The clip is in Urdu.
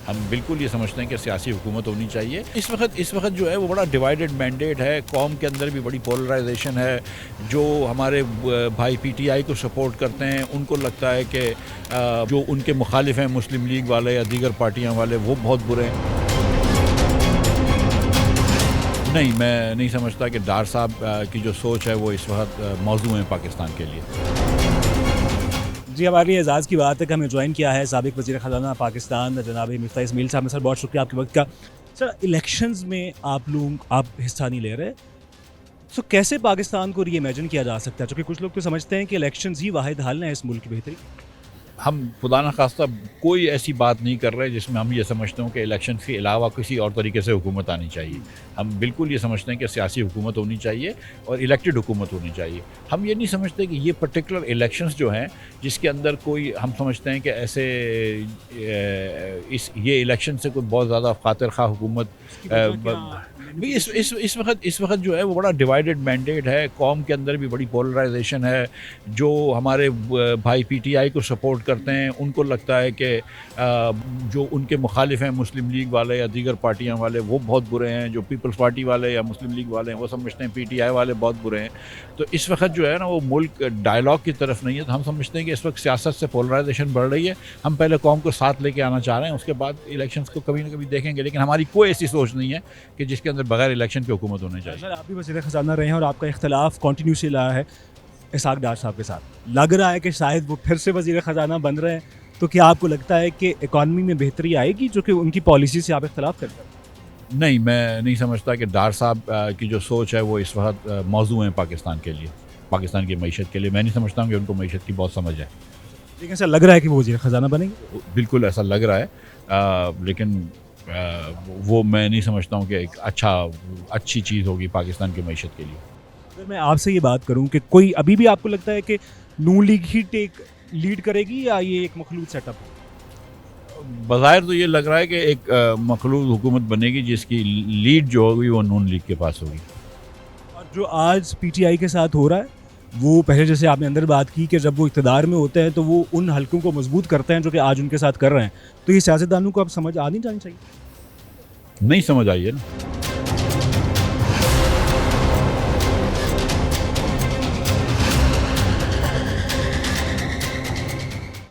ہم بالکل یہ سمجھتے ہیں کہ سیاسی حکومت ہونی چاہیے. اس وقت جو ہے وہ بڑا ڈیوائیڈڈ مینڈیٹ ہے. قوم کے اندر بھی بڑی پولرائزیشن ہے. جو ہمارے بھائی پی ٹی آئی کو سپورٹ کرتے ہیں ان کو لگتا ہے کہ جو ان کے مخالف ہیں مسلم لیگ والے یا دیگر پارٹیاں والے وہ بہت برے ہیں. نہیں، میں نہیں سمجھتا کہ ڈار صاحب کی جو سوچ ہے وہ اس وقت موضوع ہے پاکستان کے لیے. جی، ہمارے اعزاز کی بات ہے کہ ہمیں جوائن کیا ہے سابق وزیر خزانہ پاکستان جناب مفتاح اسماعیل صاحب نے. سر بہت شکریہ آپ کے وقت کا. سر الیکشنز میں آپ حصہ نہیں لے رہے، سو کیسے پاکستان کو ری امیجن کیا جا سکتا ہے؟ چونکہ کچھ لوگ تو سمجھتے ہیں کہ الیکشنز ہی واحد حل ہے اس ملک کی بہتری. ہم خدا نخواستہ کوئی ایسی بات نہیں کر رہے جس میں ہم یہ سمجھتے ہوں کہ الیکشن کے علاوہ کسی اور طریقے سے حکومت آنی چاہیے. ہم بالکل یہ سمجھتے ہیں کہ سیاسی حکومت ہونی چاہیے اور الیکٹڈ حکومت ہونی چاہیے. ہم یہ نہیں سمجھتے کہ یہ پرٹیکولر الیکشنز جو ہیں جس کے اندر کوئی ہم سمجھتے ہیں کہ ایسے یہ الیکشن سے کوئی بہت زیادہ خاطر خواہ حکومت اس وقت جو ہے وہ بڑا ڈیوائیڈڈ مینڈیٹ ہے. قوم کے اندر بھی بڑی پولرائزیشن ہے. جو ہمارے بھائی پی ٹی آئی کو سپورٹ کرتے ہیں ان کو لگتا ہے کہ جو ان کے مخالف ہیں مسلم لیگ والے یا دیگر پارٹیاں والے وہ بہت برے ہیں. جو پیپلز پارٹی والے یا مسلم لیگ والے ہیں وہ سمجھتے ہیں پی ٹی آئی والے بہت برے ہیں. تو اس وقت جو ہے نا وہ ملک ڈائلاگ کی طرف نہیں ہے. تو ہم سمجھتے ہیں کہ اس وقت سیاست سے پولرائزیشن بڑھ رہی ہے. ہم پہلے قوم کو ساتھ لے کے آنا چاہ رہے ہیں، اس کے بعد الیکشنز کو کبھی نہ کبھی دیکھیں گے. لیکن ہماری کوئی ایسی سوچ نہیں ہے کہ جس کے اندر بغیر الیکشن کی حکومت ہونے چاہیے. سر آپ بھی وزیر خزانہ رہے ہیں اور آپ کا اختلاف کنٹینیوسلی رہا ہے اسحاق ڈار صاحب کے ساتھ. لگ رہا ہے کہ شاید وہ پھر سے وزیر خزانہ بن رہے ہیں. تو کیا آپ کو لگتا ہے کہ اکانومی میں بہتری آئے گی جو کہ ان کی پالیسی سے آپ اختلاف کرتے ہیں؟ نہیں، میں نہیں سمجھتا کہ ڈار صاحب کی جو سوچ ہے وہ اس وقت موضوع ہے پاکستان کے لیے، پاکستان کی معیشت کے لیے. میں نہیں سمجھتا ہوں کہ ان کو معیشت کی بہت سمجھ ہے. لیکن ایسا لگ رہا ہے کہ وہ وزیر خزانہ بنیں گے. بالکل ایسا لگ رہا ہے، لیکن وہ میں نہیں سمجھتا ہوں کہ ایک اچھی چیز ہوگی پاکستان کی معیشت کے لیے. اگر میں آپ سے یہ بات کروں کہ کوئی ابھی بھی آپ کو لگتا ہے کہ نون لیگ ہی لیڈ کرے گی یا یہ ایک مخلوط سیٹ اپ ہے؟ بظاہر تو یہ لگ رہا ہے کہ ایک مخلوط حکومت بنے گی جس کی لیڈ جو ہوگی وہ نون لیگ کے پاس ہوگی. اور جو آج پی ٹی آئی کے ساتھ ہو رہا ہے وہ پہلے جیسے آپ نے اندر بات کی کہ جب وہ اقتدار میں ہوتے ہیں تو وہ ان حلقوں کو مضبوط کرتے ہیں جو کہ آج ان کے ساتھ کر رہے ہیں. تو یہ سیاستدانوں کو اب سمجھ آ نہیں جانی چاہیے. نہیں سمجھ آئی ہے نا.